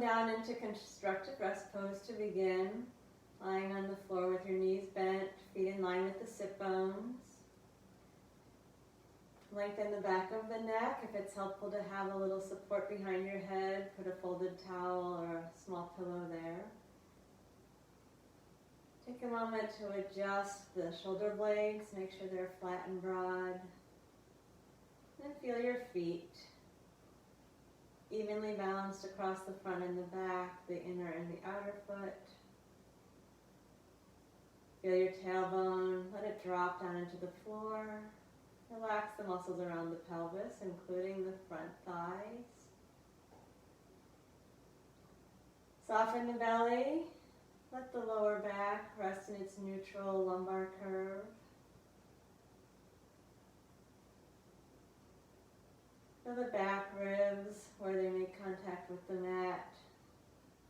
down into constructive rest pose to begin. Lying on the floor with your knees bent, feet in line with the sit bones. Lengthen the back of the neck. If it's helpful to have a little support behind your head, put a folded towel or a small pillow there. Take a moment to adjust the shoulder blades, make sure they're flat and broad. And feel your feet evenly balanced across the front and the back, the inner and the outer foot. Feel your tailbone, let it drop down into the floor. Relax the muscles around the pelvis, including the front thighs. Soften the belly. Let the lower back rest in its neutral lumbar curve. Feel the back ribs where they make contact with the mat.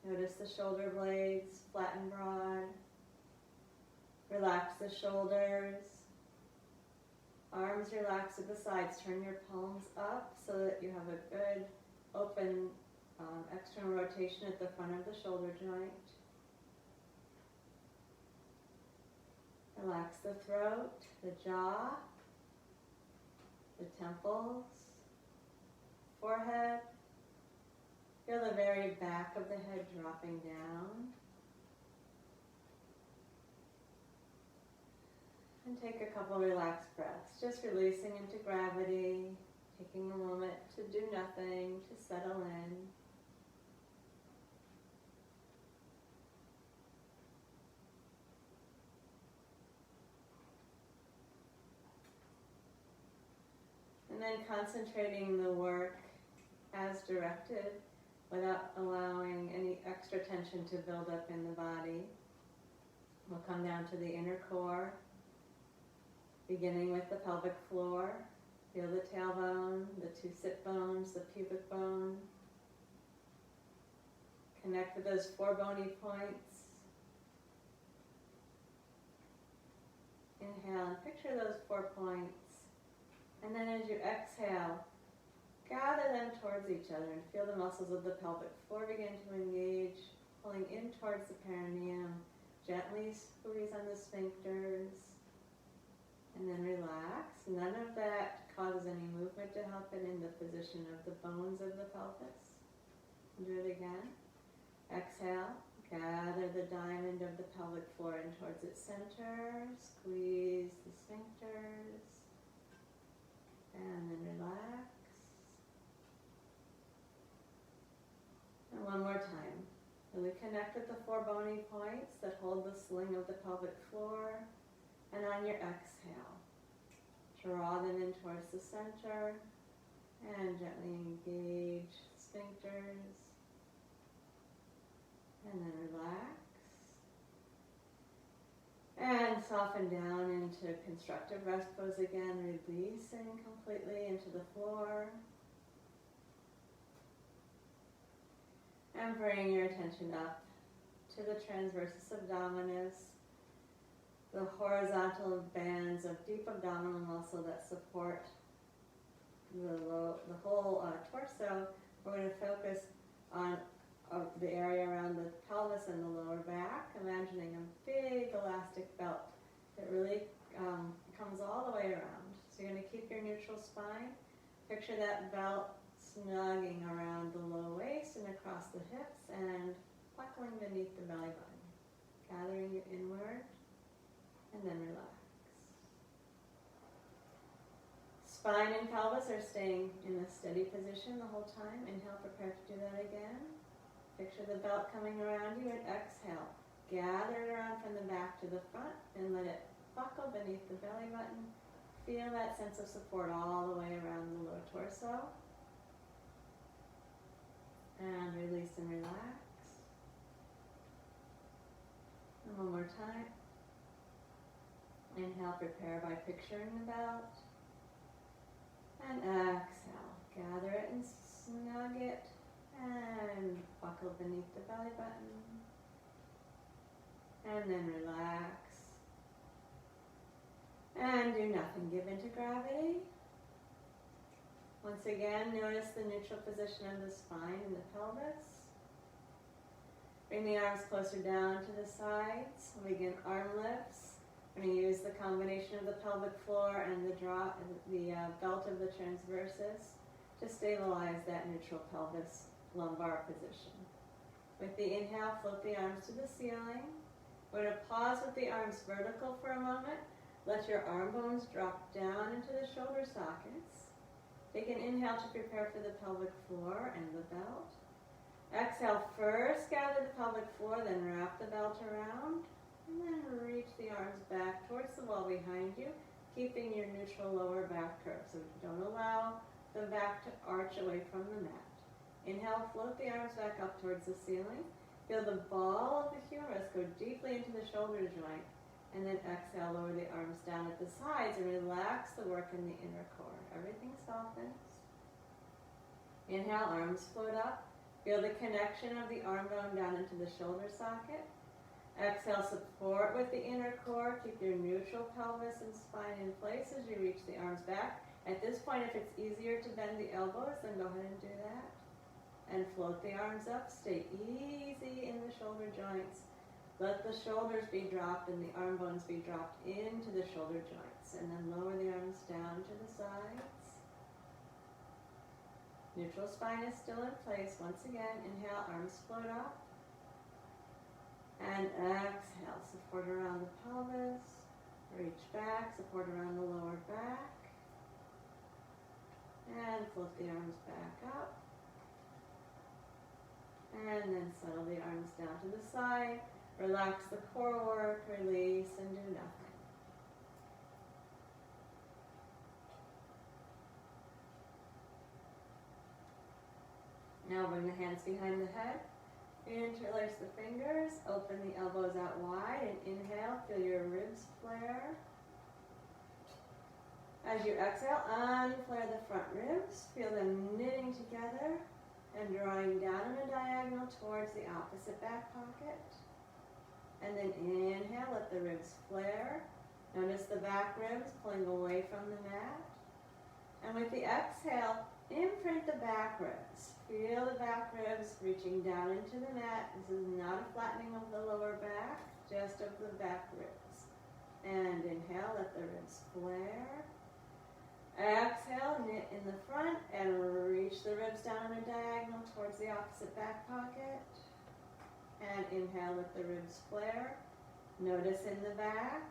Notice the shoulder blades, flat and broad. Relax the shoulders. Arms relax to the sides. Turn your palms up so that you have a good open external rotation at the front of the shoulder joint. Relax the throat, the jaw, the temples, forehead. Feel the very back of the head dropping down. And take a couple relaxed breaths, just releasing into gravity, taking a moment to do nothing, to settle in. And then concentrating the work as directed without allowing any extra tension to build up in the body. We'll come down to the inner core. Beginning with the pelvic floor, feel the tailbone, the two sit bones, the pubic bone. Connect with those four bony points. Inhale and picture those 4 points. And then as you exhale, gather them towards each other and feel the muscles of the pelvic floor begin to engage, pulling in towards the perineum. Gently squeeze on the sphincters. And then relax. None of that causes any movement to help it in the position of the bones of the pelvis. Do it again. Exhale. Gather the diamond of the pelvic floor in towards its center. Squeeze the sphincters. And then relax. And one more time. Really connect with the 4 bony points that hold the sling of the pelvic floor. And on your exhale, draw them in towards the center and gently engage sphincters. And then relax. And soften down into constructive rest pose again, releasing completely into the floor. And bring your attention up to the transversus abdominis, the horizontal bands of deep abdominal muscle that support the whole torso. We're going to focus on the area around the pelvis and the lower back, imagining a big elastic belt that really comes all the way around. So you're going to keep your neutral spine. Picture that belt snugging around the low waist and across the hips and buckling beneath the belly button. Gathering you inward. And then relax. Spine and pelvis are staying in a steady position the whole time. Inhale, prepare to do that again. Picture the belt coming around you and exhale. Gather it around from the back to the front and let it buckle beneath the belly button. Feel that sense of support all the way around the lower torso. And release and relax. And one more time. Inhale, prepare by picturing the belt. And exhale. Gather it and snug it. And buckle beneath the belly button. And then relax. And do nothing. Give into gravity. Once again, notice the neutral position of the spine and the pelvis. Bring the arms closer down to the sides. We'll begin arm lifts. We're going to use the combination of the pelvic floor and the belt of the transversus to stabilize that neutral pelvis lumbar position. With the inhale, float the arms to the ceiling. We're going to pause with the arms vertical for a moment. Let your arm bones drop down into the shoulder sockets. Take an inhale to prepare for the pelvic floor and the belt. Exhale, first gather the pelvic floor, then wrap the belt around, and then reach the arms back towards the wall behind you, keeping your neutral lower back curve. So don't allow the back to arch away from the mat. Inhale, float the arms back up towards the ceiling. Feel the ball of the humerus go deeply into the shoulder joint, and then exhale, lower the arms down at the sides and relax the work in the inner core. Everything softens. Inhale, arms float up. Feel the connection of the arm bone down into the shoulder socket. Exhale, support with the inner core. Keep your neutral pelvis and spine in place as you reach the arms back. At this point, if it's easier to bend the elbows, then go ahead and do that. And float the arms up. Stay easy in the shoulder joints. Let the shoulders be dropped and the arm bones be dropped into the shoulder joints. And then lower the arms down to the sides. Neutral spine is still in place. Once again, inhale, arms float up. And exhale, support around the pelvis. Reach back, support around the lower back. And float the arms back up. And then settle the arms down to the side. Relax the core work, release, and do nothing. Now bring the hands behind the head. Interlace the fingers. Open the elbows out wide and inhale. Feel your ribs flare. As you exhale, unflare the front ribs. Feel them knitting together and drawing down on a diagonal towards the opposite back pocket. And then inhale, let the ribs flare. Notice the back ribs pulling away from the mat. And with the exhale, imprint the back ribs. Feel the back ribs reaching down into the mat. This is not a flattening of the lower back, just of the back ribs. And inhale, let the ribs flare. Exhale, knit in the front and reach the ribs down on a diagonal towards the opposite back pocket. And inhale, let the ribs flare. Notice in the back.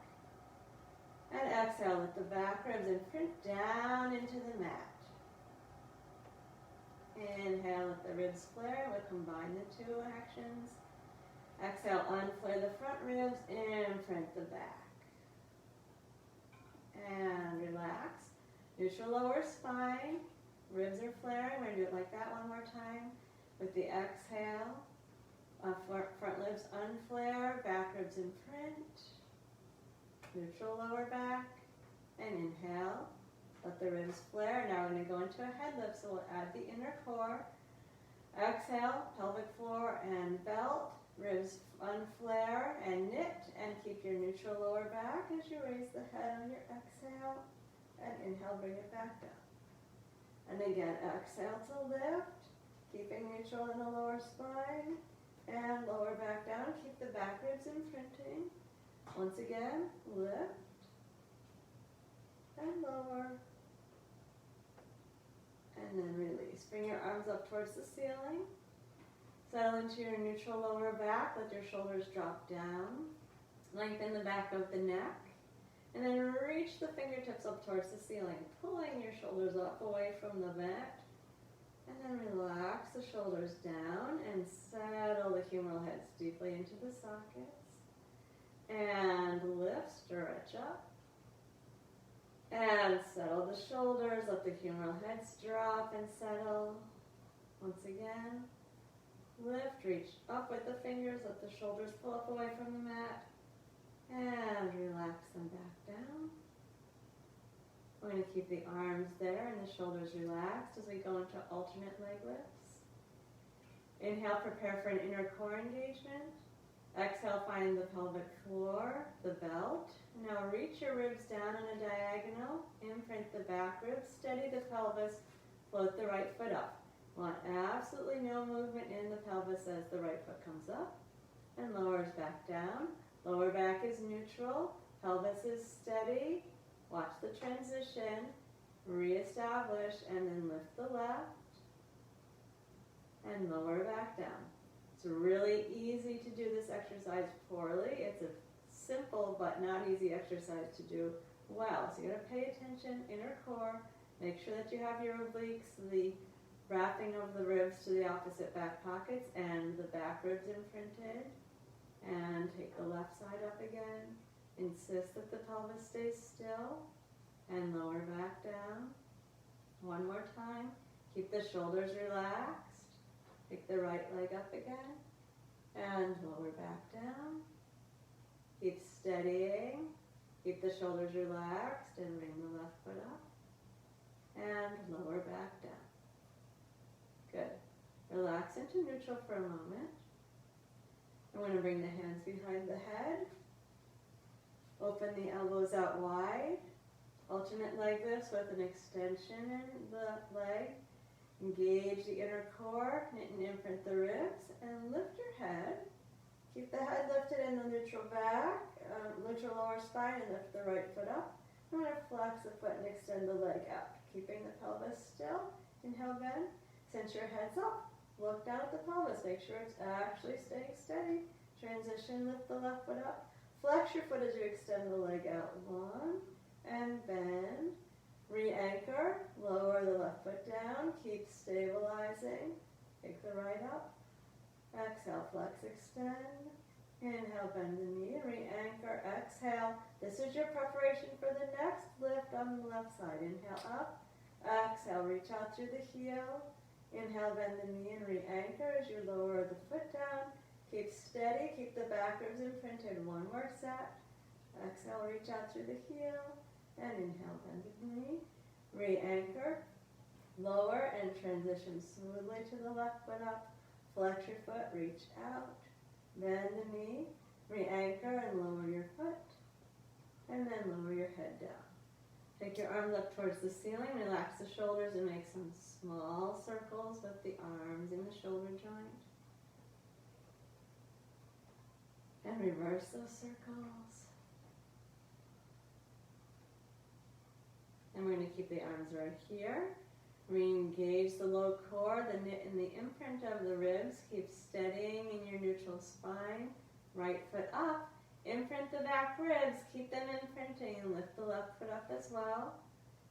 And exhale, let the back ribs imprint down into the mat. Inhale, let the ribs flare. We'll combine the two actions. Exhale, unflare the front ribs, imprint the back. And relax. Neutral lower spine. Ribs are flaring. We're going to do it like that one more time. With the exhale, front ribs unflare, back ribs imprint. Neutral lower back. And inhale. Let the ribs flare. Now we're going to go into a head lift, so we'll add the inner core. Exhale, pelvic floor and belt. Ribs unflare and knit, and keep your neutral lower back as you raise the head on your exhale. And inhale, bring it back down. And again, exhale to lift, keeping neutral in the lower spine. And lower back down, keep the back ribs imprinting. Once again, lift. And lower. And then release. Bring your arms up towards the ceiling. Settle into your neutral lower back. Let your shoulders drop down. Lengthen the back of the neck. And then reach the fingertips up towards the ceiling, pulling your shoulders up away from the mat. And then relax the shoulders down and settle the humeral heads deeply into the sockets. And lift, stretch up. And settle the shoulders, let the humeral heads drop and settle. Once again, lift, reach up with the fingers, let the shoulders pull up away from the mat. And relax them back down. We're going to keep the arms there and the shoulders relaxed as we go into alternate leg lifts. Inhale, prepare for an inner core engagement. Exhale, find the pelvic floor, the belt. Now reach your ribs down on a diagonal. Imprint the back ribs. Steady the pelvis. Float the right foot up. Want absolutely no movement in the pelvis as the right foot comes up. and lowers back down. Lower back is neutral, pelvis is steady. Watch the transition, reestablish, and then lift the left and lower back down. It's really easy to do this exercise poorly. It's a simple but not easy exercise to do well. So you gotta pay attention, inner core, make sure that you have your obliques, the wrapping of the ribs to the opposite back pockets and the back ribs imprinted. And take the left side up again. Insist that the pelvis stays still and lower back down. One more time. Keep the shoulders relaxed. Pick the right leg up again and lower back down. Keep steadying. Keep the shoulders relaxed and bring the left foot up and lower back down. Good. Relax into neutral for a moment. I'm going to bring the hands behind the head. Open the elbows out wide. Alternate leg lifts with an extension in the leg. Engage the inner core, knit and imprint the ribs, and lift your head. Keep the head lifted in the neutral back, neutral lower spine, and lift the right foot up. I'm going to flex the foot and extend the leg out. Keeping the pelvis still. Inhale, bend. Cinch your heads up. Look down at the pelvis. Make sure it's actually staying steady. Transition, lift the left foot up. Flex your foot as you extend the leg out. One, and bend. Re-anchor. Lower the left foot down. Keep stabilizing. Take the right up. Exhale, flex, extend. Inhale, bend the knee. Re-anchor. Exhale. This is your preparation for the next lift on the left side. Inhale, up. Exhale, reach out through the heel. Inhale, bend the knee and re-anchor as you lower the foot down. Keep steady, keep the back ribs imprinted. One more set. Exhale, reach out through the heel. And inhale, bend the knee. Re-anchor. Lower and transition smoothly to the left foot up. Flex your foot, reach out. Bend the knee. Re-anchor and lower your foot. And then lower your head down. Take your arms up towards the ceiling, relax the shoulders and make some small circles with the arms in the shoulder joint. And reverse those circles. And we're going to keep the arms right here. Re-engage the low core, the knit and the imprint of the ribs. Keep steadying in your neutral spine. Right foot up. Imprint the back ribs, keep them imprinting, and lift the left foot up as well.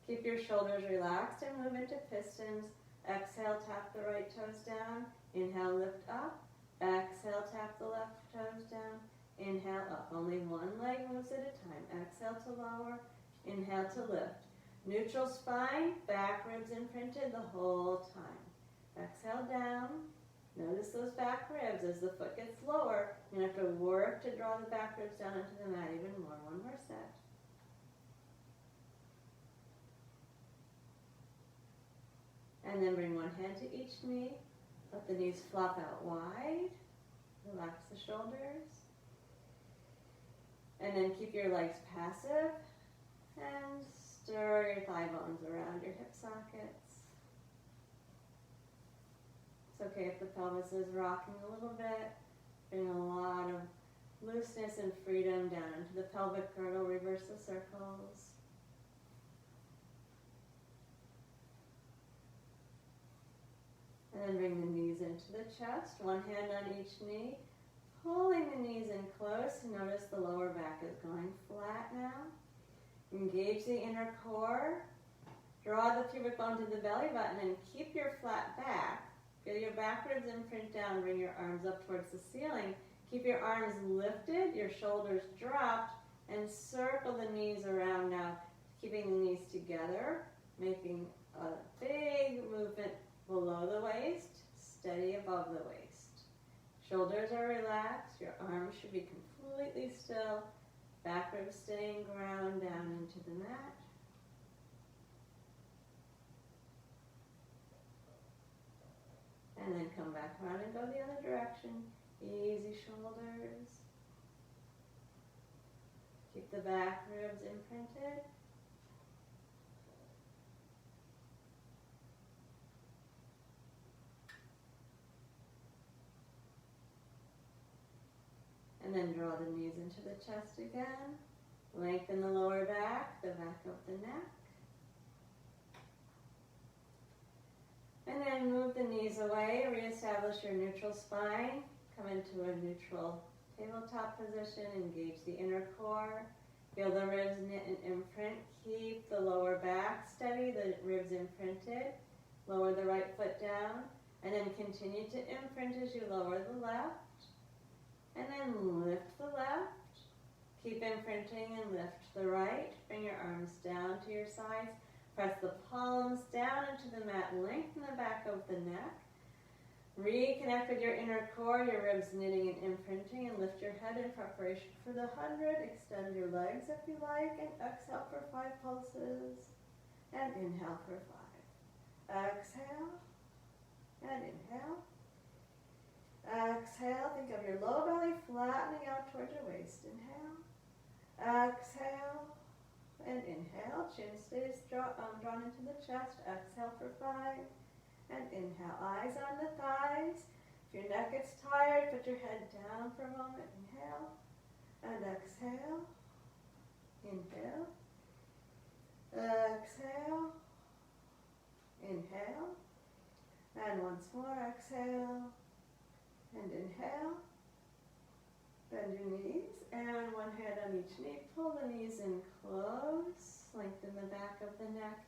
Keep your shoulders relaxed and move into pistons. Exhale, tap the right toes down. Inhale, lift up. Exhale, tap the left toes down. Inhale, up. Only one leg moves at a time. Exhale to lower. Inhale to lift. Neutral spine, back ribs imprinted the whole time. Exhale down. Notice those back ribs. As the foot gets lower, you're going to have to work to draw the back ribs down into the mat even more. One more set. And then bring one hand to each knee. Let the knees flop out wide. Relax the shoulders. And then keep your legs passive. And stir your thigh bones around your hip sockets. It's okay if the pelvis is rocking a little bit. Bring a lot of looseness and freedom down into the pelvic girdle. Reverse the circles. And then bring the knees into the chest. One hand on each knee. Pulling the knees in close. Notice the lower back is going flat now. Engage the inner core. Draw the pubic bone to the belly button and keep your flat back. Feel your back ribs imprint down. Bring your arms up towards the ceiling. Keep your arms lifted, your shoulders dropped, and circle the knees around now, keeping the knees together, making a big movement below the waist, steady above the waist. Shoulders are relaxed. Your arms should be completely still. Back ribs staying ground down into the mat. And then come back around and go the other direction. Easy shoulders. Keep the back ribs imprinted. And then draw the knees into the chest again. Lengthen the lower back, the back of the neck. And then move the knees away, reestablish your neutral spine. Come into a neutral tabletop position, engage the inner core. Feel the ribs knit and imprint. Keep the lower back steady, the ribs imprinted. Lower the right foot down, and then continue to imprint as you lower the left. And then lift the left. Keep imprinting and lift the right. Bring your arms down to your sides. Press the palms down into the mat. Lengthen the back of the neck. Reconnect with your inner core, your ribs knitting and imprinting, and lift your head in preparation for the 100. Extend your legs if you like, and exhale for 5 pulses. And inhale for 5. Exhale, and inhale. Exhale, think of your low belly flattening out towards your waist. Inhale. Exhale, and inhale. Chin stays drawn into the chest. Exhale for 5. And inhale, eyes on the thighs. If your neck gets tired, put your head down for a moment. Inhale, and exhale. Inhale. Exhale. Inhale. And once more, exhale. And inhale. Bend your knees. And one hand on each knee. Pull the knees in close. Lengthen the back of the neck.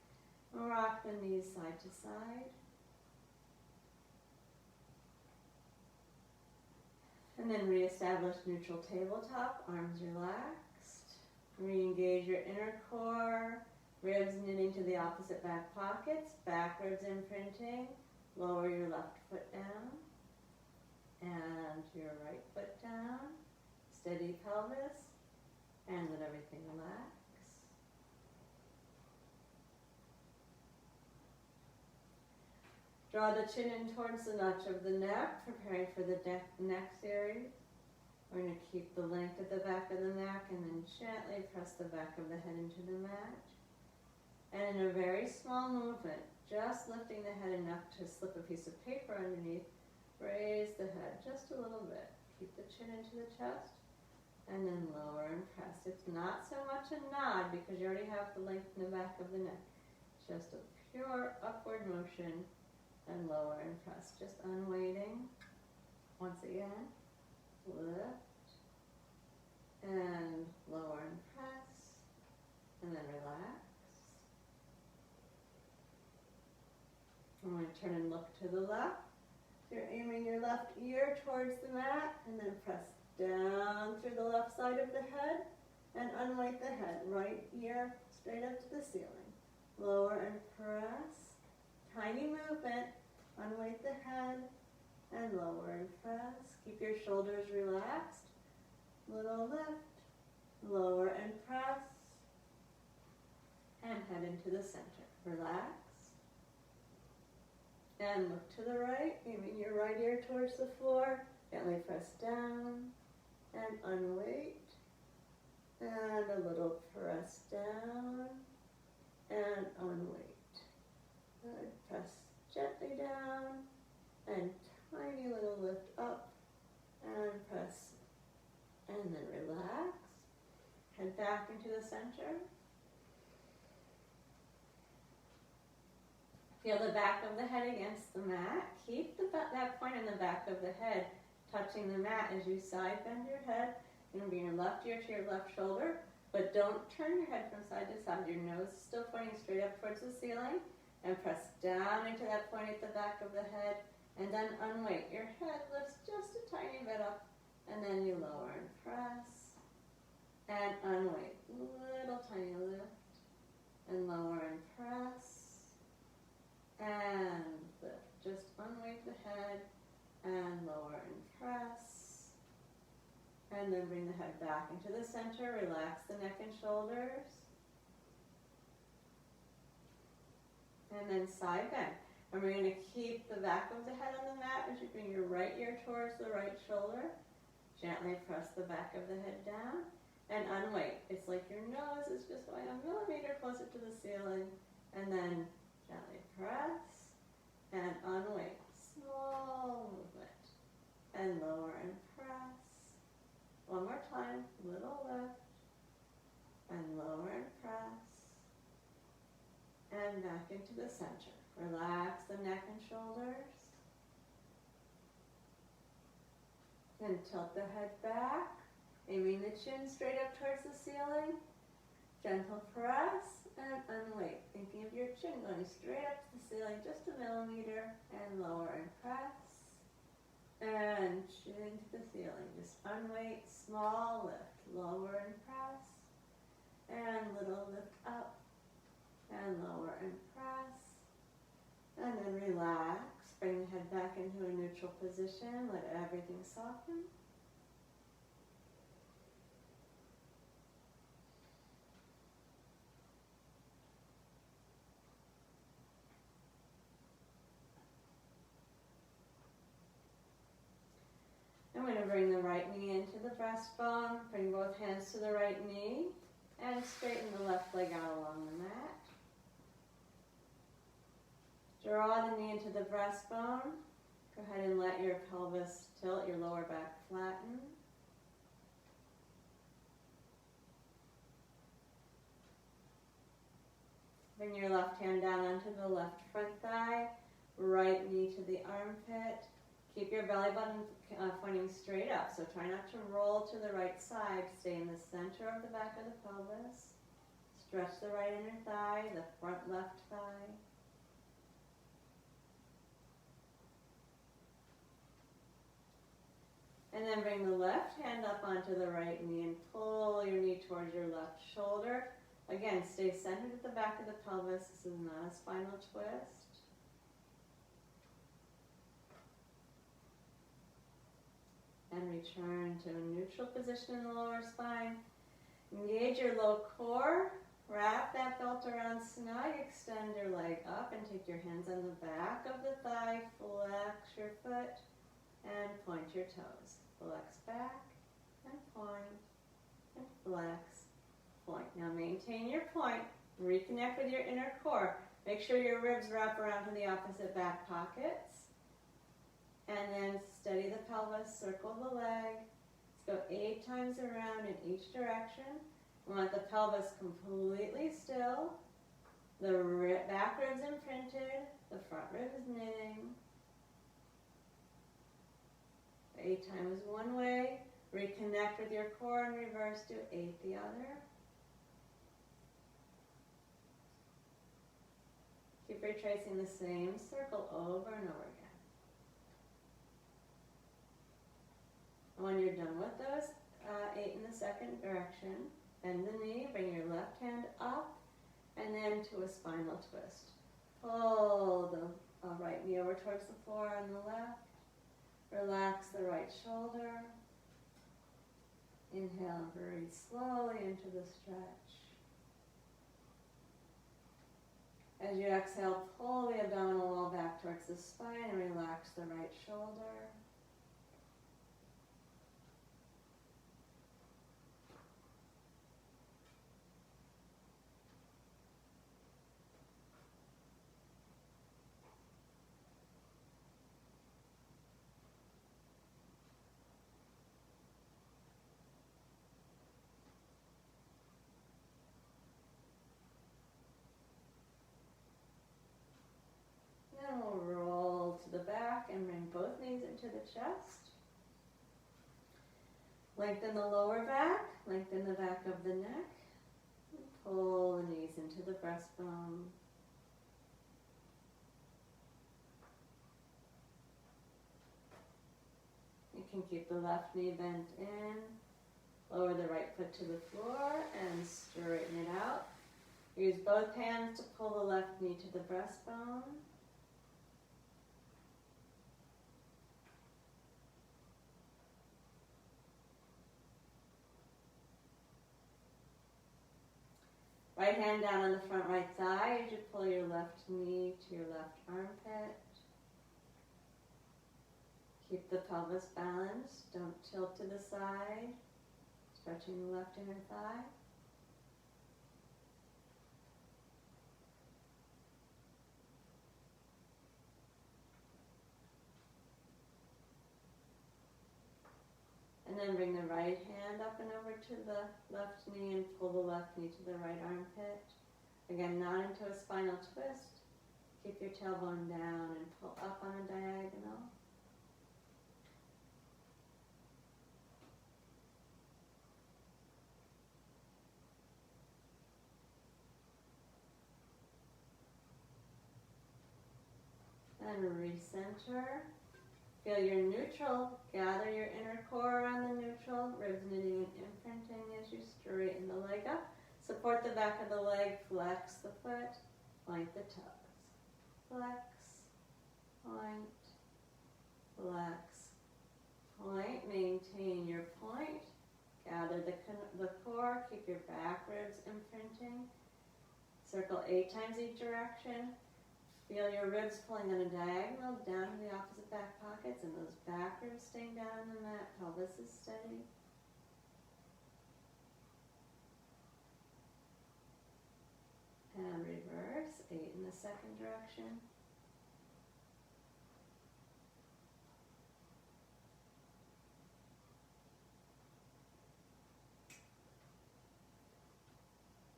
Rock the knees side to side. And then reestablish neutral tabletop, arms relaxed. Re-engage your inner core, ribs knitting to the opposite back pockets, back ribs imprinting. Lower your left foot down and your right foot down. Steady pelvis and let everything relax. Draw the chin in towards the notch of the neck, preparing for the neck series. We're going to keep the length at the back of the neck and then gently press the back of the head into the mat. And in a very small movement, just lifting the head enough to slip a piece of paper underneath, raise the head just a little bit. Keep the chin into the chest and then lower and press. It's not so much a nod because you already have the length in the back of the neck. It's just a pure upward motion. And lower and press, just unweighting. Once again, lift, and lower and press, and then relax. I'm going to turn and look to the left. You're aiming your left ear towards the mat, and then press down through the left side of the head, and unweight the head. Right ear straight up to the ceiling. Lower and press. Tiny movement, unweight the head, and lower and press. Keep your shoulders relaxed. Little lift, lower and press, and head into the center. Relax. And look to the right, aiming your right ear towards the floor. Gently press down, and unweight. And a little press down, and unweight. Good. Press gently down, and tiny little lift up, and press, and then relax. Head back into the center. Feel the back of the head against the mat. Keep that point in the back of the head touching the mat as you side bend your head. You're going to bring your left ear to your left shoulder, but don't turn your head from side to side. Your nose is still pointing straight up towards the ceiling. And press down into that point at the back of the head, and then unweight. Your head lifts just a tiny bit up, and then you lower and press, and unweight. Little tiny lift, and lower and press, and lift. Just unweight the head, and lower and press, and then bring the head back into the center. Relax the neck and shoulders. And then side bend. And we're going to keep the back of the head on the mat as you bring your right ear towards the right shoulder. Gently press the back of the head down and unweight. It's like your nose is just going a millimeter closer to the ceiling. And then gently press and unweight. Small movement. And lower and press. One more time, little lift, and lower and press, and back into the center. Relax the neck and shoulders. Then tilt the head back, aiming the chin straight up towards the ceiling. Gentle press and unweight. Thinking of your chin going straight up to the ceiling, just a millimeter, and lower and press. And chin to the ceiling. Just unweight, small lift, lower and press. And little lift up, and lower and press. And then relax. Bring the head back into a neutral position. Let everything soften. I'm going to bring the right knee into the breastbone. Bring both hands to the right knee. And straighten the left leg out along the mat. Draw the knee into the breastbone. Go ahead and let your pelvis tilt, your lower back flatten. Bring your left hand down onto the left front thigh. Right knee to the armpit. Keep your belly button pointing straight up, so try not to roll to the right side. Stay in the center of the back of the pelvis. Stretch the right inner thigh, the front left thigh. And then bring the left hand up onto the right knee and pull your knee towards your left shoulder. Again, stay centered at the back of the pelvis. This is not a spinal twist. And return to a neutral position in the lower spine. Engage your low core. Wrap that belt around snug. Extend your leg up and take your hands on the back of the thigh. Flex your foot and point your toes. Flex back and point and flex, point. Now maintain your point. Reconnect with your inner core. Make sure your ribs wrap around to the opposite back pockets. And then steady the pelvis, circle the leg. Let's go 8 times around in each direction. We want the pelvis completely still. The back ribs imprinted, the front ribs knitting. 8 times one way. Reconnect with your core and reverse. Do 8 the other. Keep retracing the same circle over and over again. And when you're done with those 8 in the second direction, bend the knee, bring your left hand up, and then to a spinal twist. Pull the right knee over towards the floor on the left. Relax the right shoulder. Inhale, breathe slowly into the stretch. As you exhale, pull the abdominal wall back towards the spine and relax the right shoulder. Then we'll roll to the back and bring both knees into the chest. Lengthen the lower back, lengthen the back of the neck. And pull the knees into the breastbone. You can keep the left knee bent in. Lower the right foot to the floor and straighten it out. Use both hands to pull the left knee to the breastbone. Right hand down on the front right thigh as you pull your left knee to your left armpit. Keep the pelvis balanced. Don't tilt to the side. Stretching the left inner thigh. And then bring the right hand up and over to the left knee and pull the left knee to the right armpit. Again, not into a spinal twist. Keep your tailbone down and pull up on a diagonal. And recenter. Feel your neutral. Gather your inner core around the neutral. Ribs knitting and imprinting as you straighten the leg up. Support the back of the leg. Flex the foot. Point the toes. Flex. Point. Flex. Point. Maintain your point. Gather the core. Keep your back ribs imprinting. Circle 8 times each direction. Feel your ribs pulling on a diagonal down to the opposite back pockets, and those back ribs staying down on the mat. Pelvis is steady. And reverse, 8 in the second direction.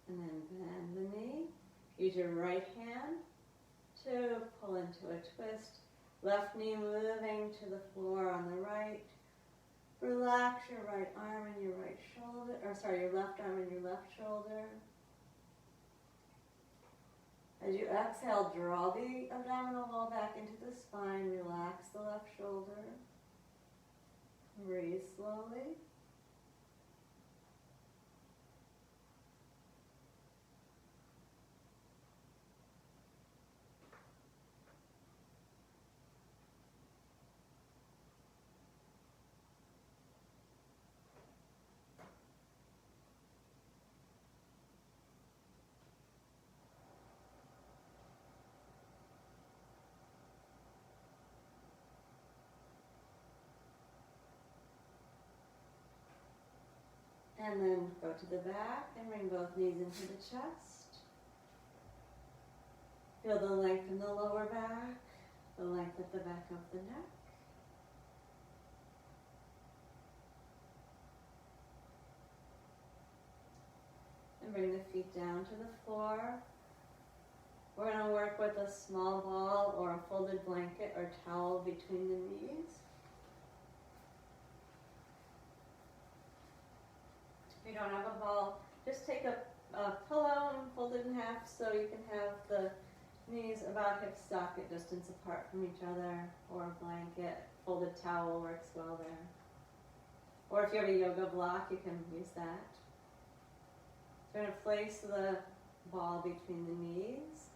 And then bend the knee. Use your right hand to pull into a twist. Left knee moving to the floor on the right. Relax your right arm and your right shoulder, your left arm and your left shoulder. As you exhale, draw the abdominal wall back into the spine. Relax the left shoulder. Breathe slowly. And then go to the back and bring both knees into the chest. Feel the length in the lower back, the length at the back of the neck. And bring the feet down to the floor. We're going to work with a small ball or a folded blanket or towel between the knees. If you don't have a ball, just take a pillow and fold it in half so you can have the knees about hip socket distance apart from each other, or a blanket, folded towel works well there. Or if you have a yoga block, you can use that. So you're going to place the ball between the knees.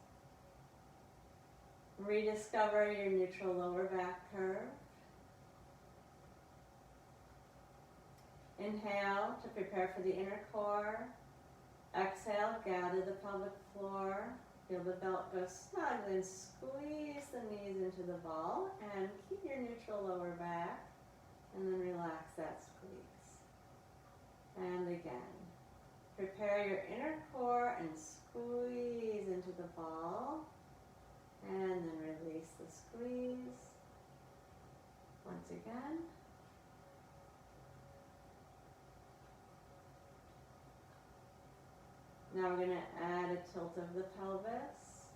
Rediscover your neutral lower back curve. Inhale to prepare for the inner core. Exhale, gather the pelvic floor. Feel the belt go snug, then squeeze the knees into the ball and keep your neutral lower back, and then relax that squeeze. And again, prepare your inner core and squeeze into the ball, and then release the squeeze. Once again. Now we're going to add a tilt of the pelvis.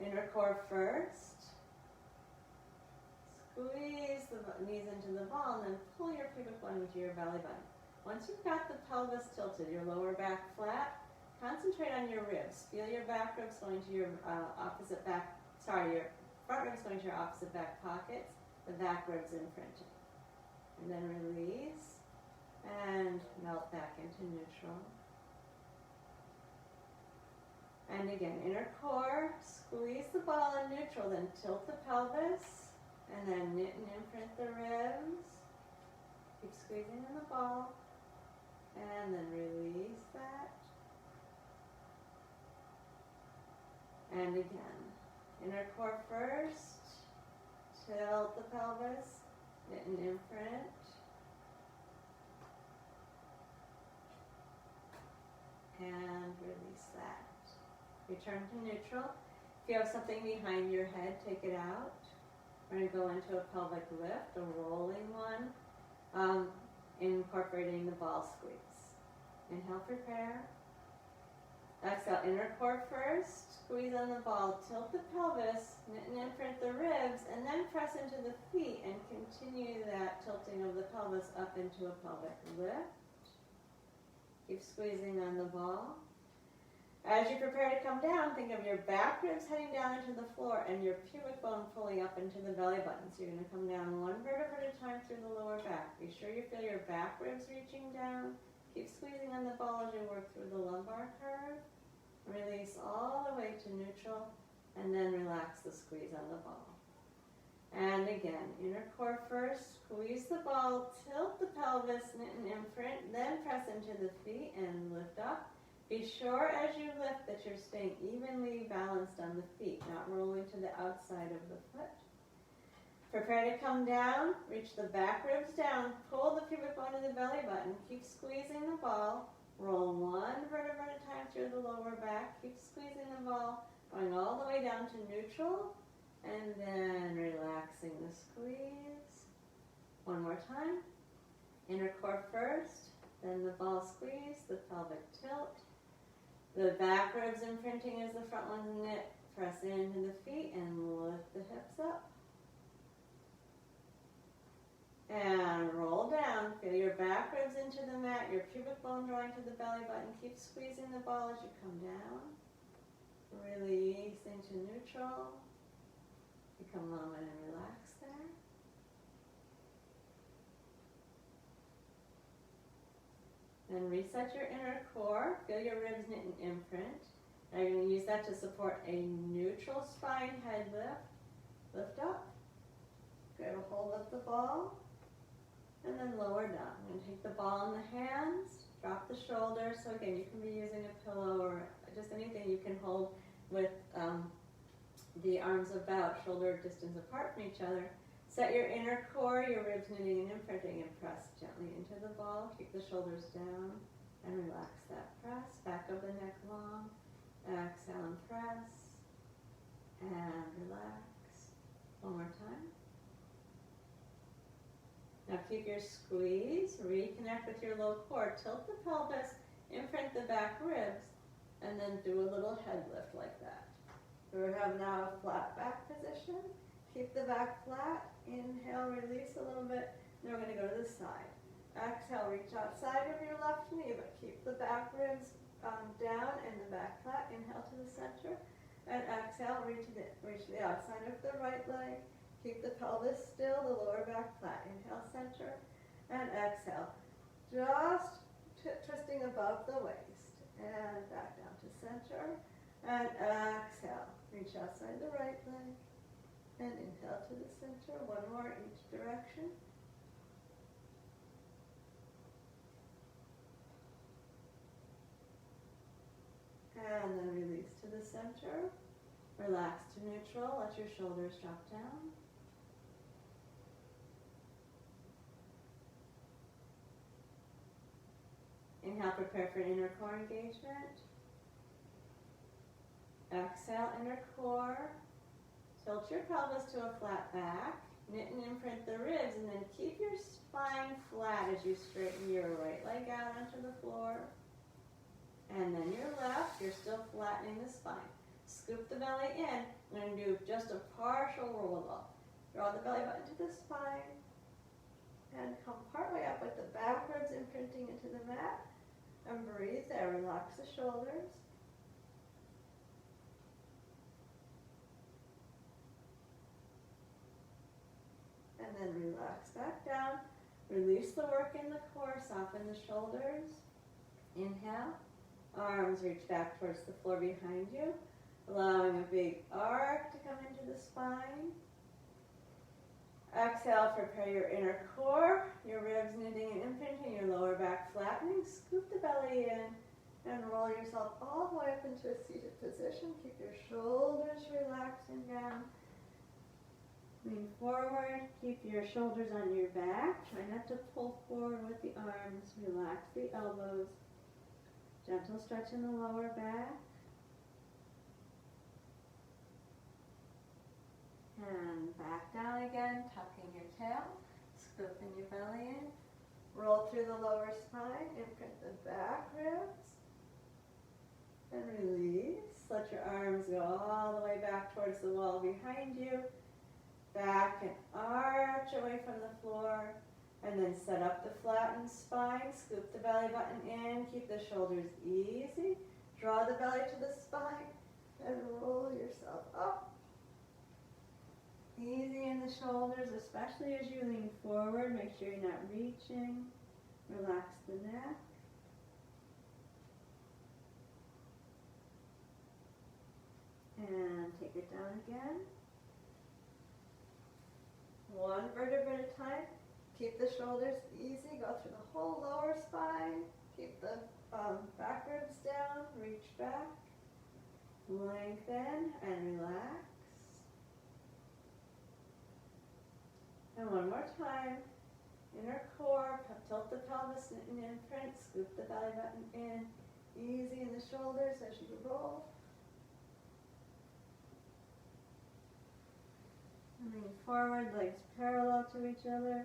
Inner core first. Squeeze the knees into the ball and then pull your pubic bone into your belly button. Once you've got the pelvis tilted, your lower back flat, concentrate on your ribs. Feel your back ribs going to your your front ribs going to your opposite back pockets, the back ribs imprinting. And then release and melt back into neutral. And again, inner core, squeeze the ball in neutral, then tilt the pelvis, and then knit and imprint the ribs. Keep squeezing in the ball, and then release that. And again, inner core first, tilt the pelvis, knit and imprint. And release that. Return to neutral. If you have something behind your head, take it out. We're going to go into a pelvic lift, a rolling one. incorporating the ball squeeze. Inhale, prepare. Exhale, inner core first. Squeeze on the ball, tilt the pelvis, knit and imprint the ribs, and then press into the feet and continue that tilting of the pelvis up into a pelvic lift. Keep squeezing on the ball. As you prepare to come down, think of your back ribs heading down into the floor and your pubic bone pulling up into the belly button. So you're going to come down one vertebra at a time through the lower back. Be sure you feel your back ribs reaching down. Keep squeezing on the ball as you work through the lumbar curve. Release all the way to neutral, and then relax the squeeze on the ball. And again, inner core first, squeeze the ball, tilt the pelvis, knit and imprint, then press into the feet and lift up. Be sure as you lift that you're staying evenly balanced on the feet, not rolling to the outside of the foot. Prepare to come down, reach the back ribs down, pull the pubic bone to the belly button, keep squeezing the ball. Roll one vertebra at a time through the lower back. Keep squeezing the ball, going all the way down to neutral, and then relaxing the squeeze. One more time. Inner core first, then the ball squeeze, the pelvic tilt. The back ribs imprinting as the front ones knit. Press into the feet and lift the hips up. And roll down. Feel your back ribs into the mat, your pubic bone drawing to the belly button. Keep squeezing the ball as you come down. Releasing to neutral. Become a moment and relax there. Then reset your inner core. Feel your ribs knit and imprint. Now you're going to use that to support a neutral spine head lift. Lift up. Grab a hold of the ball. And then lower down. I'm going to take the ball in the hands, drop the shoulders. So again, you can be using a pillow or just anything you can hold with the arms about shoulder distance apart from each other. Set your inner core, your ribs knitting and imprinting, and press gently into the ball. Keep the shoulders down and relax that press. Back of the neck long. Exhale and press. And relax. One more time. Now keep your squeeze, reconnect with your low core, tilt the pelvis, imprint the back ribs, and then do a little head lift like that. We have now a flat back position. Keep the back flat, inhale, release a little bit, then we're going to go to the side. Exhale, reach outside of your left knee, but keep the back ribs down and the back flat. Inhale to the center, and exhale, reach the outside of the right leg. Keep the pelvis still, the lower back flat. Inhale, center, and exhale. Just twisting above the waist. And back down to center. And exhale. Reach outside the right leg. And inhale to the center. One more each direction. And then release to the center. Relax to neutral. Let your shoulders drop down. Inhale, prepare for inner core engagement. Exhale, inner core. Tilt your pelvis to a flat back. Knit and imprint the ribs, and then keep your spine flat as you straighten your right leg out onto the floor. And then your left, you're still flattening the spine. Scoop the belly in. I'm going to do just a partial roll up. Draw the belly button to the spine. And come partway up with the back ribs imprinting into the mat. And breathe there. Relax the shoulders. And then relax back down. Release the work in the core. Soften the shoulders. Inhale. Arms reach back towards the floor behind you. Allowing a big arc to come into the spine. Exhale, prepare your inner core, your ribs knitting and imprinting, your lower back flattening. Scoop the belly in and roll yourself all the way up into a seated position. Keep your shoulders relaxing down. Lean forward, keep your shoulders on your back. Try not to pull forward with the arms. Relax the elbows. Gentle stretch in the lower back. And back down again, tucking your tail, scooping your belly in. Roll pull through the lower spine, imprint the back ribs, and release. Let your arms go all the way back towards the wall behind you. Back and arch away from the floor. And then set up the flattened spine. Scoop the belly button in. Keep the shoulders easy. Draw the belly to the spine. And roll yourself up. Easy in the shoulders, especially as you lean forward. Make sure you're not reaching. Relax the neck. And take it down again. One vertebra at a time. Keep the shoulders easy. Go through the whole lower spine. Keep the back ribs down. Reach back. Lengthen and relax. And one more time. Inner core. Tilt the pelvis and imprint. Scoop the belly button in. Easy in the shoulders as you roll. Lean forward, legs parallel to each other.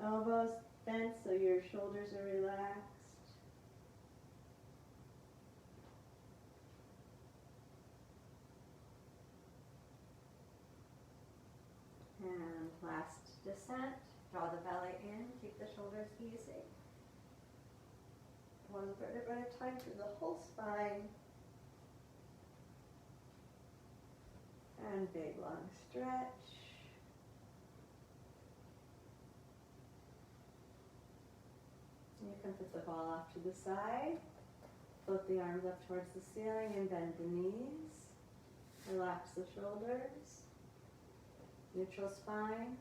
Elbows bent so your shoulders are relaxed. And last descent. Draw the belly in, keep the shoulders easy. One vertebra at a time through the whole spine. And big long stretch. You can put the ball off to the side. Float the arms up towards the ceiling and bend the knees. Relax the shoulders. Neutral spine.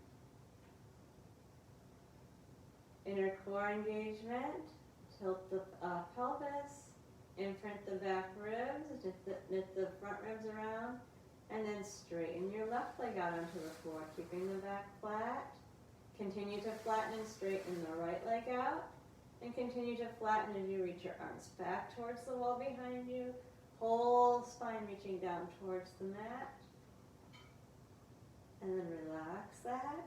Inner core engagement. Tilt the pelvis. Imprint the back ribs. Knit the front ribs around. And then straighten your left leg out onto the floor, keeping the back flat. Continue to flatten and straighten the right leg out. And continue to flatten as you reach your arms back towards the wall behind you. Whole spine reaching down towards the mat. And then relax that.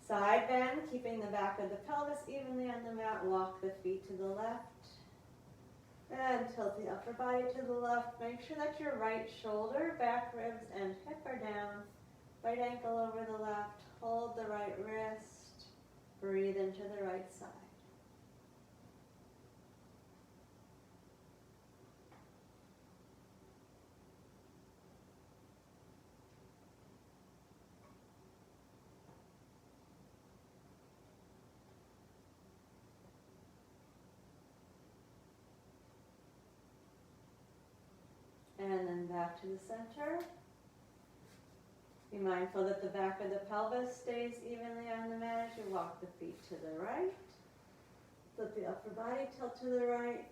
Side bend, keeping the back of the pelvis evenly on the mat. Walk the feet to the left. And tilt the upper body to the left. Make sure that your right shoulder, back ribs, and hip are down. Right ankle over the left. Hold the right wrist. Breathe into the right side. And then back to the center. Be mindful that the back of the pelvis stays evenly on the mat as you walk the feet to the right. Flip the upper body, tilt to the right.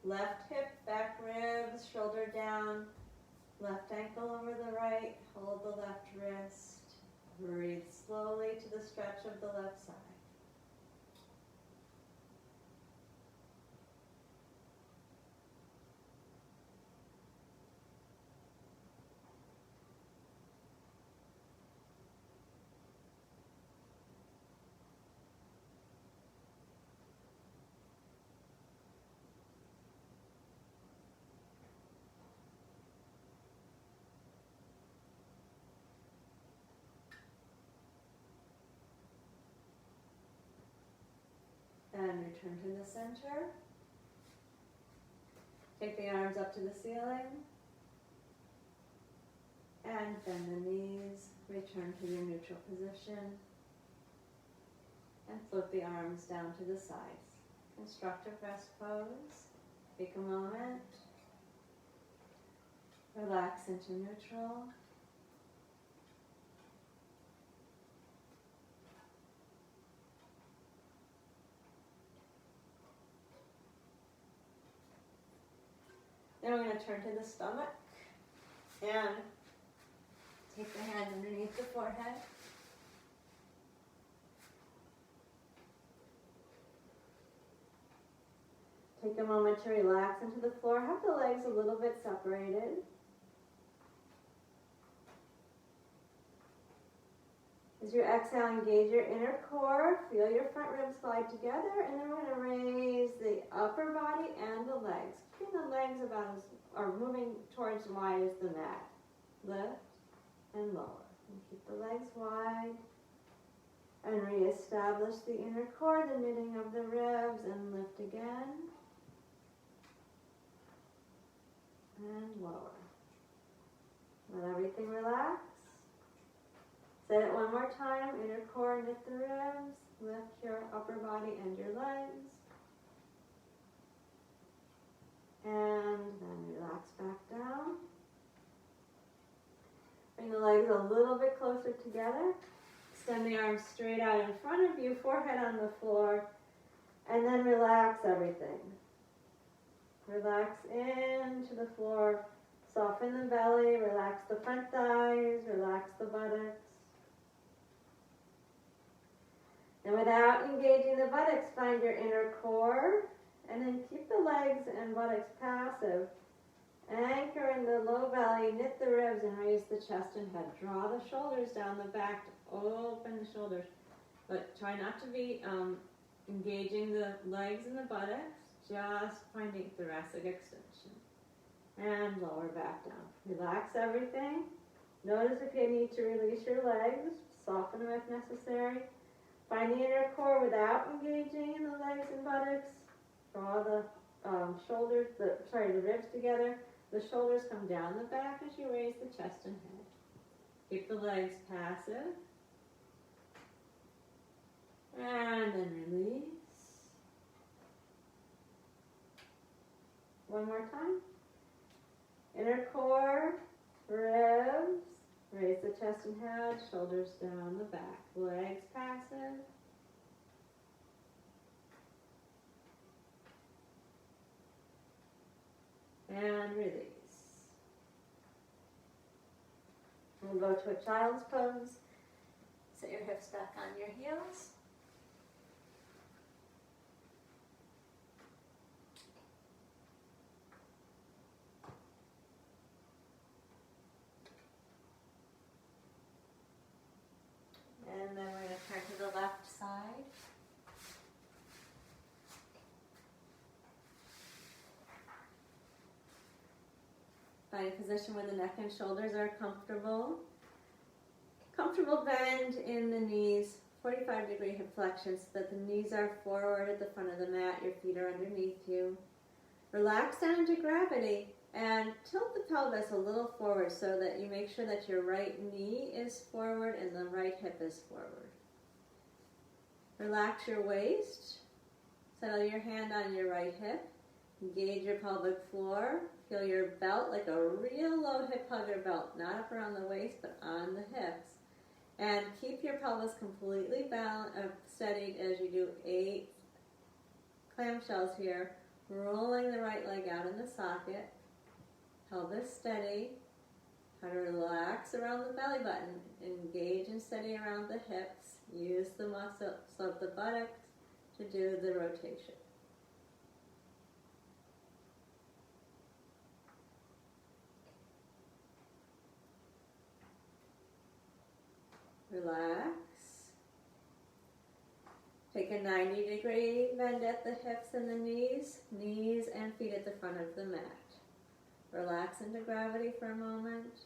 Left hip, back ribs, shoulder down. Left ankle over the right. Hold the left wrist. Breathe slowly to the stretch of the left side. And return to the center. Take the arms up to the ceiling. And bend the knees. Return to your neutral position. And float the arms down to the sides. Constructive rest pose. Take a moment. Relax into neutral. Then we're going to turn to the stomach and take the hand underneath the forehead. Take a moment to relax into the floor. Have the legs a little bit separated. As you exhale, engage your inner core, feel your front ribs slide together, and then we're going to raise the upper body and the legs. Keeping the legs about as, or moving towards wide as the mat. Lift and lower. And keep the legs wide. And reestablish the inner core, the knitting of the ribs, and lift again. And lower. Let everything relax. Say it one more time. Inner core, knit the ribs. Lift your upper body and your legs. And then relax back down. Bring the legs a little bit closer together. Extend the arms straight out in front of you, forehead on the floor. And then relax everything. Relax into the floor. Soften the belly. Relax the front thighs. Relax the buttocks. And without engaging the buttocks, find your inner core, and then keep the legs and buttocks passive. Anchor in the low belly, knit the ribs, and raise the chest and head. Draw the shoulders down the back to open the shoulders. But try not to be engaging the legs and the buttocks, just finding thoracic extension. And lower back down. Relax everything. Notice if you need to release your legs, soften them if necessary. Find the inner core without engaging in the legs and buttocks. Draw the the ribs together. The shoulders come down the back as you raise the chest and head. Keep the legs passive. And then release. One more time. Inner core, ribs. Raise the chest and head, shoulders down the back, legs passive. And release. We'll go to a child's pose. Set your hips back on your heels. And then we're going to turn to the left side. Find a position where the neck and shoulders are comfortable. Comfortable bend in the knees, 45-degree hip flexion so that the knees are forward at the front of the mat, your feet are underneath you. Relax down into gravity and tilt the pelvis a little forward so that you make sure that your right knee is forward and the right hip is forward. Relax your waist. Settle your hand on your right hip. Engage your pelvic floor. Feel your belt like a real low hip hugger belt, not up around the waist but on the hips. And keep your pelvis completely steadied as you do 8 clamshells here, rolling the right leg out in the socket. Pelvis steady. Try to relax around the belly button. Engage and steady around the hips. Use the muscles of the buttocks to do the rotation. Relax. Take a 90-degree bend at the hips and the knees and feet at the front of the mat. Relax into gravity for a moment.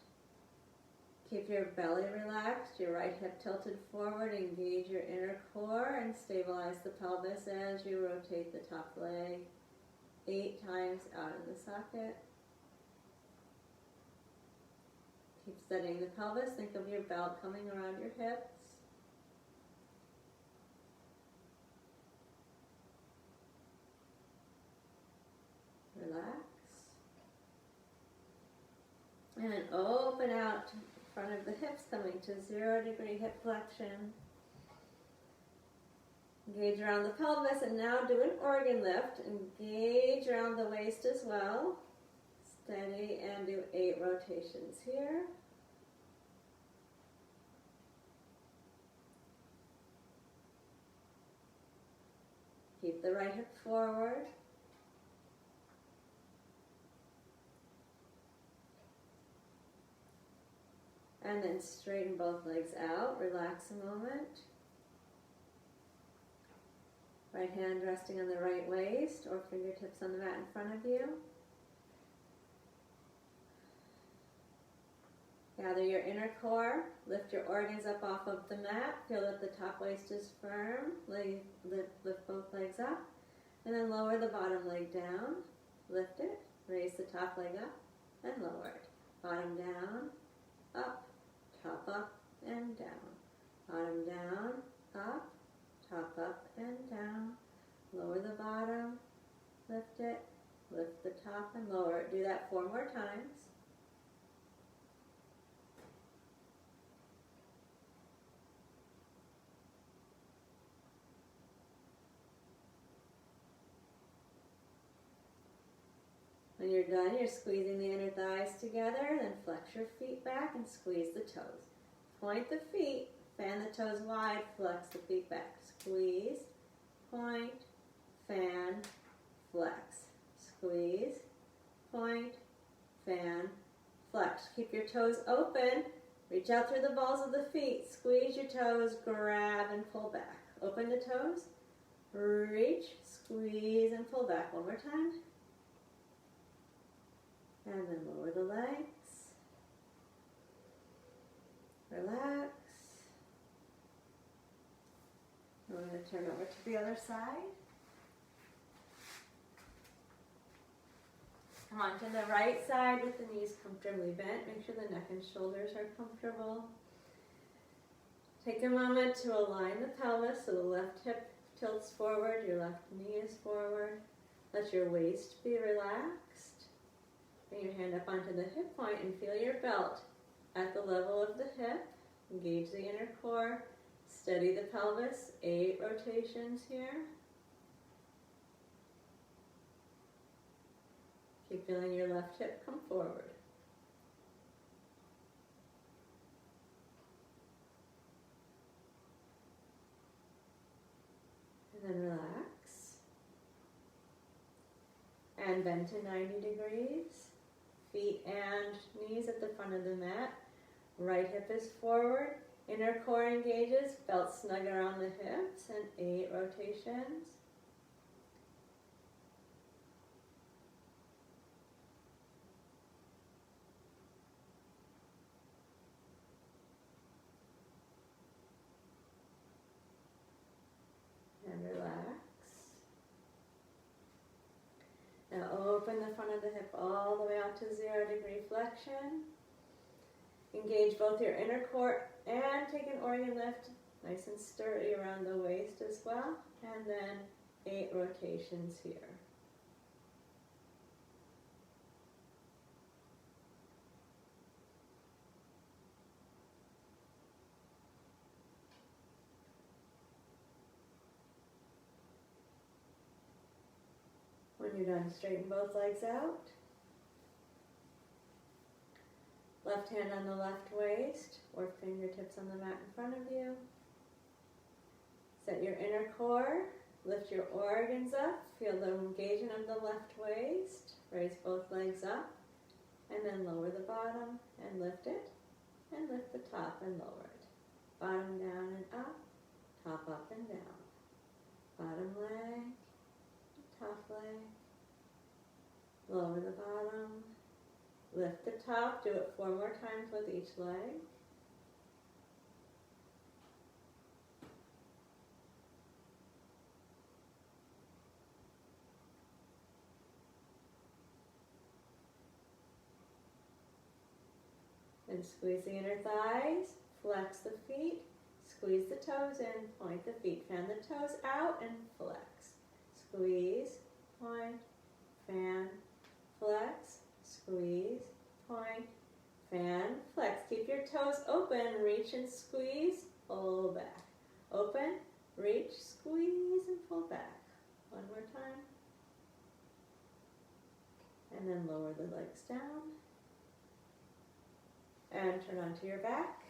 Keep your belly relaxed, your right hip tilted forward. Engage your inner core and stabilize the pelvis as you rotate the top leg 8 times out of the socket. Keep steadying the pelvis. Think of your belt coming around your hips. Relax. And open out in front of the hips, coming to 0-degree hip flexion. Engage around the pelvis, and now do an organ lift. Engage around the waist as well. Steady and do 8 rotations here. Keep the right hip forward. And then straighten both legs out, relax a moment. Right hand resting on the right waist or fingertips on the mat in front of you. Gather your inner core, lift your organs up off of the mat, feel that the top waist is firm, lift both legs up, and then lower the bottom leg down, lift it, raise the top leg up, and lower it. Bottom down, up, top up, and down. Bottom down, up, top up, and down. Lower the bottom, lift it, lift the top, and lower it. Do that 4 more times. When you're done, you're squeezing the inner thighs together, then flex your feet back and squeeze the toes. Point the feet, fan the toes wide, flex the feet back. Squeeze, point, fan, flex. Squeeze, point, fan, flex. Keep your toes open. Reach out through the balls of the feet. Squeeze your toes, grab and pull back. Open the toes, reach, squeeze and pull back. One more time. And then lower the legs. Relax. We're going to turn over to the other side. Come on to the right side with the knees comfortably bent. Make sure the neck and shoulders are comfortable. Take a moment to align the pelvis so the left hip tilts forward, your left knee is forward. Let your waist be relaxed. Bring your hand up onto the hip point and feel your belt at the level of the hip. Engage the inner core. Steady the pelvis. 8 rotations here. Keep feeling your left hip come forward. And then relax. And bend to 90 degrees. Feet and knees at the front of the mat. Right hip is forward. Inner core engages. Belt snug around the hips. And 8 rotations. And relax. Now open the front of the hip all the way out to 0 degree flexion. Engage both your inner core and take an organ lift, nice and sturdy around the waist as well. And then 8 rotations here. When you're done, straighten both legs out. Left hand on the left waist or fingertips on the mat in front of you. Set your inner core. Lift your organs up. Feel the engagement of the left waist. Raise both legs up. And then lower the bottom and lift it. And lift the top and lower it. Bottom down and up. Top up and down. Bottom leg. Top leg. Lower the bottom. Lift the top. Do it 4 more times with each leg. And squeeze the inner thighs. Flex the feet. Squeeze the toes in. Point the feet. Fan the toes out and flex. Squeeze. Point. Fan. Flex. Squeeze, point, fan, flex. Keep your toes open. Reach and squeeze. Pull back. Open, reach, squeeze, and pull back. One more time. And then lower the legs down. And turn onto your back.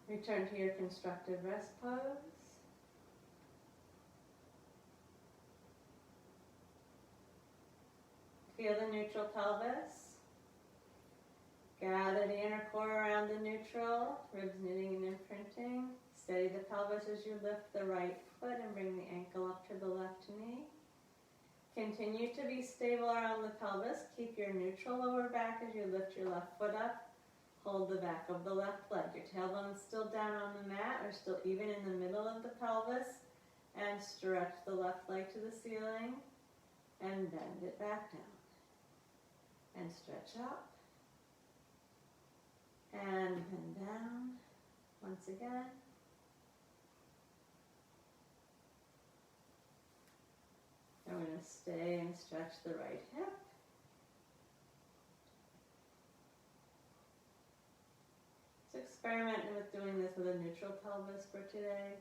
Return to your constructive rest pose. Feel the neutral pelvis. Gather the inner core around the neutral, ribs knitting and imprinting. Steady the pelvis as you lift the right foot and bring the ankle up to the left knee. Continue to be stable around the pelvis. Keep your neutral lower back as you lift your left foot up. Hold the back of the left leg. Your tailbone is still down on the mat or still even in the middle of the pelvis. And stretch the left leg to the ceiling and bend it back down. And stretch up. And bend down. Once again. And we're going to stay and stretch the right hip. Just experimenting with doing this with a neutral pelvis for today.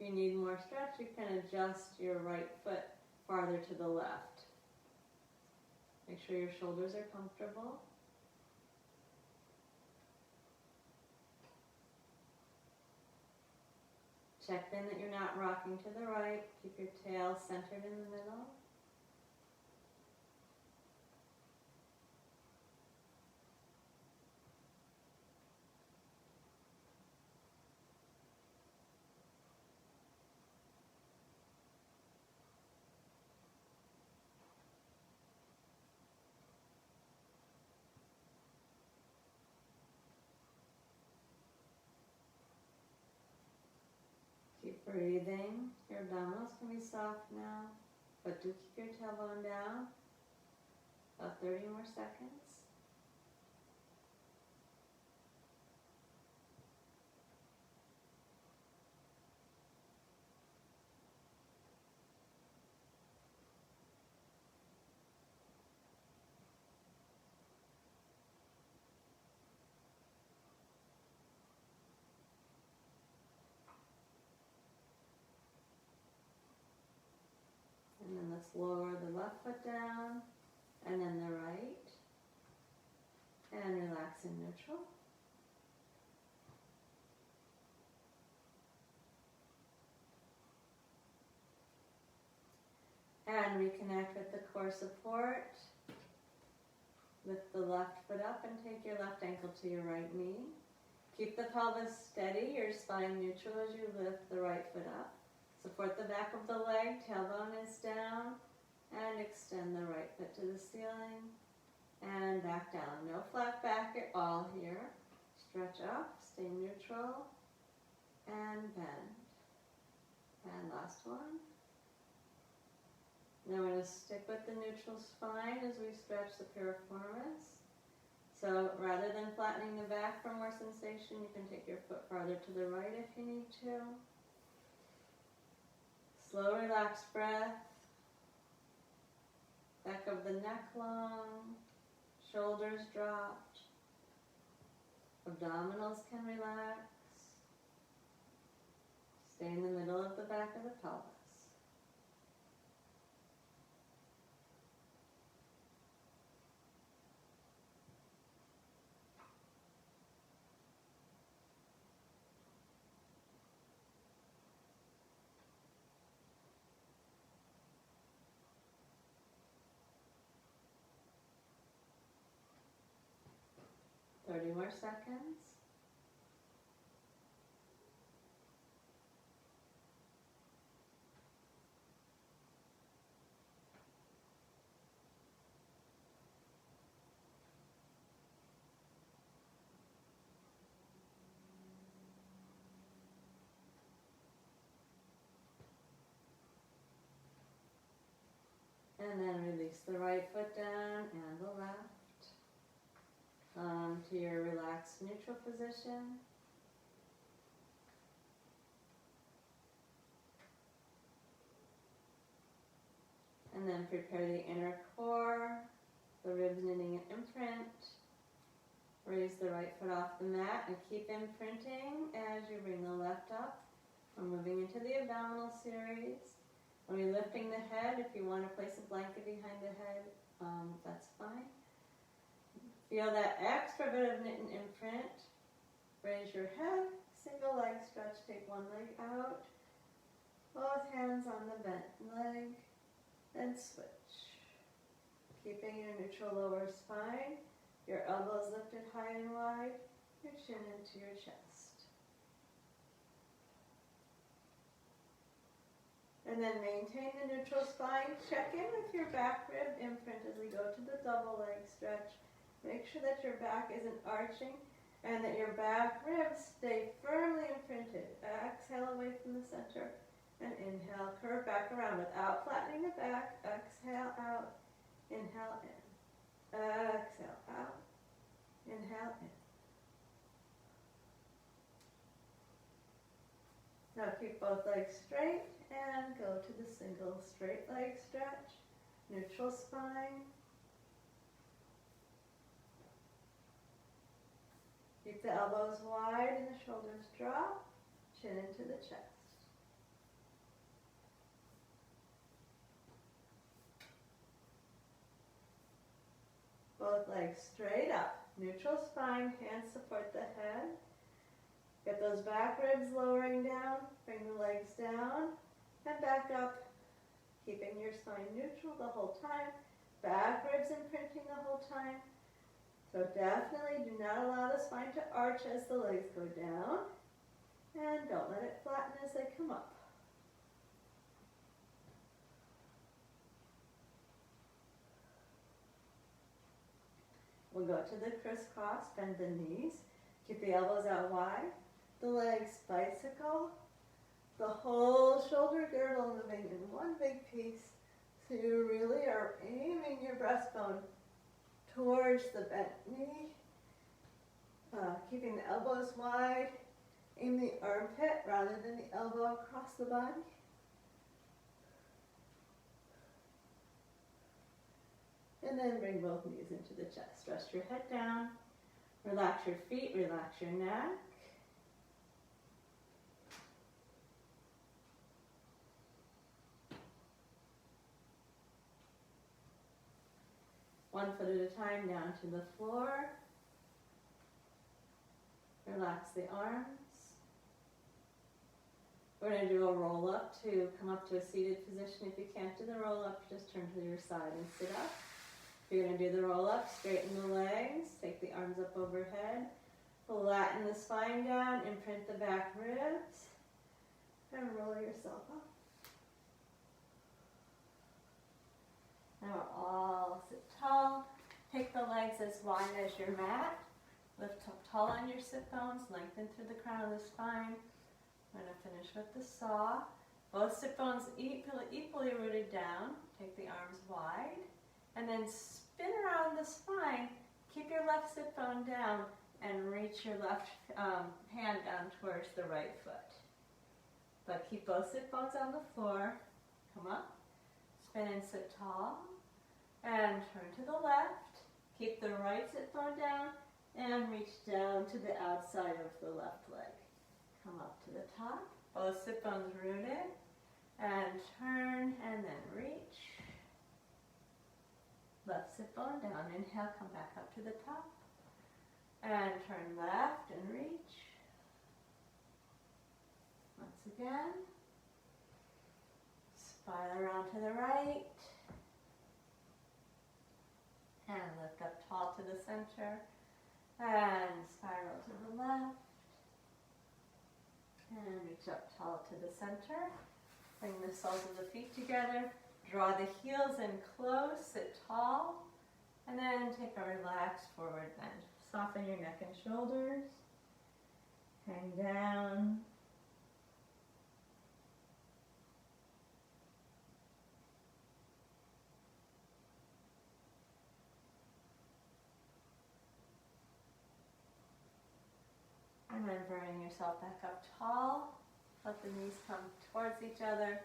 If you need more stretch, you can adjust your right foot farther to the left. Make sure your shoulders are comfortable. Check in that you're not rocking to the right. Keep your tail centered in the middle. Keep breathing. Your abdominals can be soft now, but do keep your tailbone down. About 30 more seconds. And then let's lower the left foot down, and then the right. And relax in neutral. And reconnect with the core support. Lift the left foot up and take your left ankle to your right knee. Keep the pelvis steady, your spine neutral as you lift the right foot up. Support the back of the leg, tailbone is down, and extend the right foot to the ceiling, and back down. No flat back at all here. Stretch up, stay neutral, and bend. And last one. Now we're going to stick with the neutral spine as we stretch the piriformis. So rather than flattening the back for more sensation, you can take your foot farther to the right if you need to. Slow, relaxed breath. Back of the neck long. Shoulders dropped. Abdominals can relax. Stay in the middle of the back of the pelvis. Thirty more seconds. And then release the right foot down and the left. Come to your relaxed neutral position. And then prepare the inner core, the ribs knitting and imprint. Raise the right foot off the mat and keep imprinting as you bring the left up. We're moving into the abdominal series. When you're lifting the head, if you want to place a blanket behind the head, that's fine. Feel that extra bit of knit and imprint. Raise your head, single leg stretch, take one leg out. Both hands on the bent leg, then switch. Keeping your neutral lower spine, your elbows lifted high and wide, your chin into your chest. And then maintain the neutral spine. Check in with your back rib imprint as we go to the double leg stretch. Make sure that your back isn't arching and that your back ribs stay firmly imprinted. Exhale away from the center and inhale, curve back around without flattening the back. Exhale out, inhale in. Exhale out, inhale in. Now keep both legs straight and go to the single straight leg stretch. Neutral spine. Keep the elbows wide and the shoulders drop. Chin into the chest. Both legs straight up. Neutral spine, hands support the head. Get those back ribs lowering down. Bring the legs down and back up. Keeping your spine neutral the whole time. Back ribs imprinting the whole time. So definitely do not allow the spine to arch as the legs go down. And don't let it flatten as they come up. We'll go to the crisscross, bend the knees. Keep the elbows out wide. The legs bicycle. The whole shoulder girdle moving in one big piece. So you really are aiming your breastbone towards the bent knee. Keeping the elbows wide. Aim the armpit rather than the elbow across the body. And then bring both knees into the chest. Rest your head down. Relax your feet, relax your neck. One foot at a time down to the floor. Relax the arms. We're going to do a roll up to come up to a seated position. If you can't do the roll up, just turn to your side and sit up. If you're going to do the roll up, straighten the legs, take the arms up overhead, flatten the spine down, imprint the back ribs, and roll yourself up. Now all sit tall. Take the legs as wide as your mat. Lift up tall on your sit bones, lengthen through the crown of the spine. I'm going to finish with the saw. Both sit bones equally rooted down. Take the arms wide. And then spin around the spine. Keep your left sit bone down and reach your left hand down towards the right foot. But keep both sit bones on the floor. Come up. Spin and sit tall. And turn to the left. Keep the right sit bone down and reach down to the outside of the left leg. Come up to the top. Both sit bones rooted. And turn and then reach. Left sit bone down. Inhale, come back up to the top. And turn left and reach. Once again. Spiral around to the right. And lift up tall to the center. And spiral to the left. And reach up tall to the center. Bring the soles of the feet together. Draw the heels in close, sit tall, and then take a relaxed forward bend. Soften your neck and shoulders. Hang down. And then bring yourself back up tall. Let the knees come towards each other.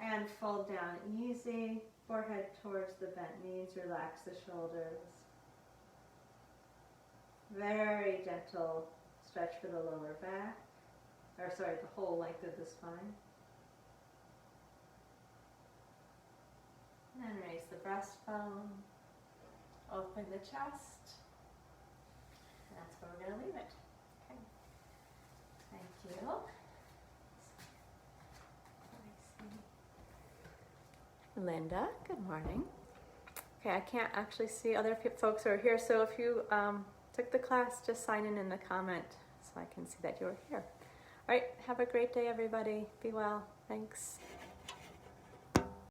And fold down easy, forehead towards the bent knees, relax the shoulders. Very gentle stretch for the lower back, the whole length of the spine. And then raise the breastbone, open the chest. And that's where we're going to leave it. Okay. Thank you. Linda, good morning. Okay, I can't actually see other folks who are here, so if you took the class, just sign in the comment so I can see that you're here. All right, have a great day, everybody. Be well. Thanks.